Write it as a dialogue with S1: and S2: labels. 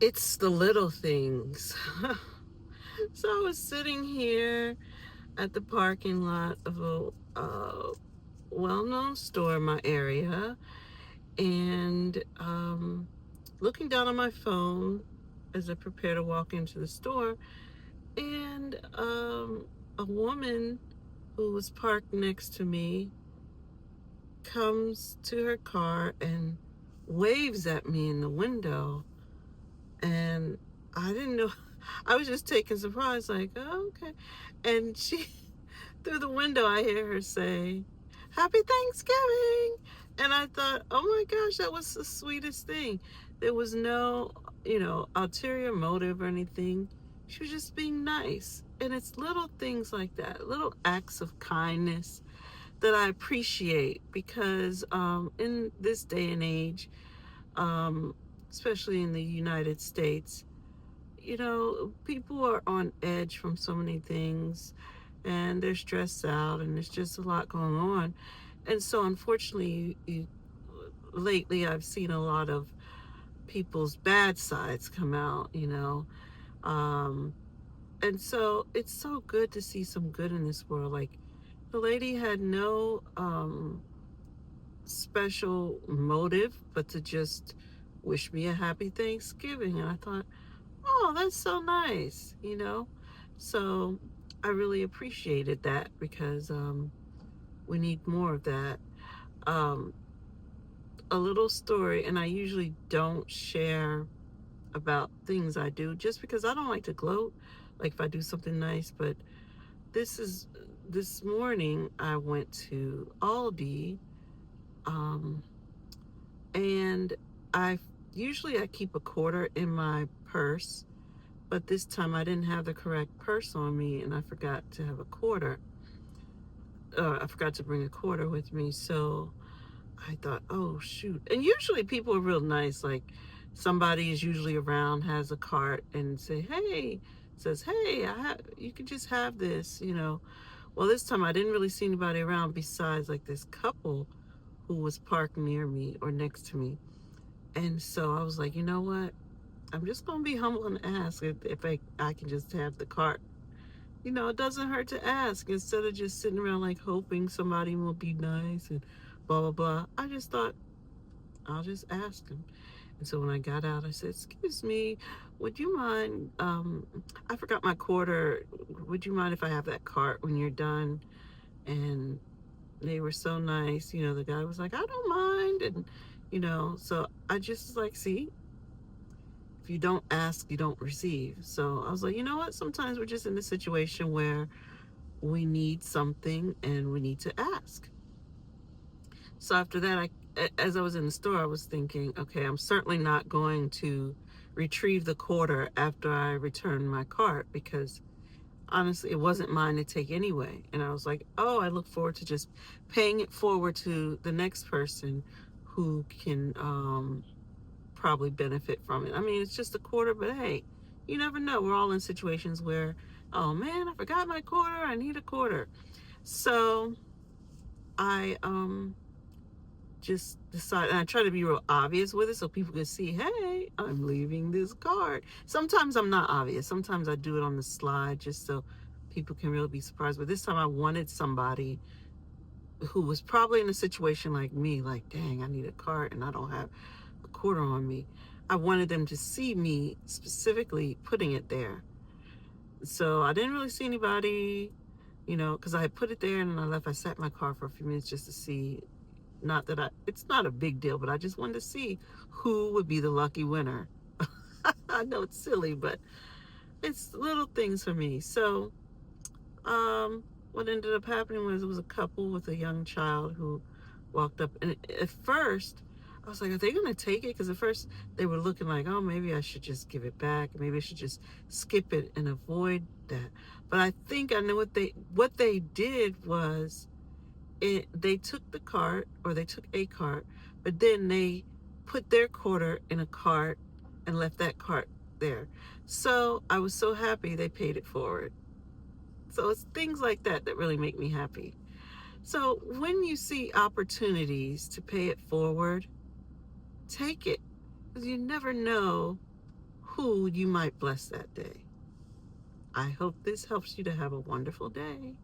S1: It's the little things. So I was sitting here at the parking lot of a well-known store in my area, and looking down on my phone as I prepare to walk into the store, and a woman who was parked next to me comes to her car and waves at me in the window, and I didn't know. I was just taken surprise, like, oh, okay. And she, through the window, I hear her say, "Happy Thanksgiving." And I thought, oh my gosh, that was the sweetest thing. There was no, ulterior motive or anything. She was just being nice. And it's little things like that, little acts of kindness that I appreciate because in this day and age, um, especially in the United States, people are on edge from so many things, and they're stressed out, and there's just a lot going on. And so, unfortunately, lately I've seen a lot of people's bad sides come out. Um, and so it's so good to see some good in this world. Like, the lady had no special motive but to just wish me a happy Thanksgiving. And I thought, oh, that's so nice. So I really appreciated that because we need more of that. Um, a little story, and I usually don't share about things I do just because I don't like to gloat, like if I do something nice. But this is this morning I went to Aldi, um, and I usually I keep a quarter in my purse. But this time I didn't have the correct purse on me, and I forgot to have a quarter. I forgot to bring a quarter with me. So I thought, oh, shoot. And usually people are real nice. Like, somebody is usually around, has a cart, and says, hey, you can just have this. Well, this time I didn't really see anybody around besides like this couple who was parked near me or next to me. And so I was like, you know what? I'm just going to be humble and ask if I can just have the cart. It doesn't hurt to ask instead of just sitting around like hoping somebody will be nice and blah, blah, blah. I just thought, I'll just ask him. And so when I got out, I said, excuse me, would you mind? I forgot my quarter. Would you mind if I have that cart when you're done? And they were so nice. The guy was like, I don't mind. And so I just was like, see, if you don't ask, you don't receive. So I was like, you know what? Sometimes we're just in a situation where we need something and we need to ask. So after that, as I was in the store, I was thinking, okay, I'm certainly not going to retrieve the quarter after I return my cart because honestly, it wasn't mine to take anyway. And I was like, oh, I look forward to just paying it forward to the next person who can probably benefit from it. I mean, it's just a quarter, but hey, you never know. We're all in situations where, oh man, I forgot my quarter. I need a quarter. So I just decided, and I try to be real obvious with it so people can see, hey, I'm leaving this card. Sometimes I'm not obvious. Sometimes I do it on the slide just so people can really be surprised. But this time I wanted somebody who was probably in a situation like me, like, dang, I need a card and I don't have a quarter on me. I wanted them to see me specifically putting it there. So I didn't really see anybody, because I had put it there and then I left. I sat in my car for a few minutes just to see. Not that it's not a big deal, but I just wanted to see who would be the lucky winner. I know it's silly, but it's little things for me. So, what ended up happening was it was a couple with a young child who walked up, and at first I was like, are they going to take it? Because at first they were looking like, oh, maybe I should just give it back. Maybe I should just skip it and avoid that. But I think I know what they did was they took the cart, or they took a cart, but then they put their quarter in a cart and left that cart there. So I was so happy they paid it forward. So it's things like that that really make me happy. So when you see opportunities to pay it forward, take it, because you never know who you might bless that day. I hope this helps you to have a wonderful day.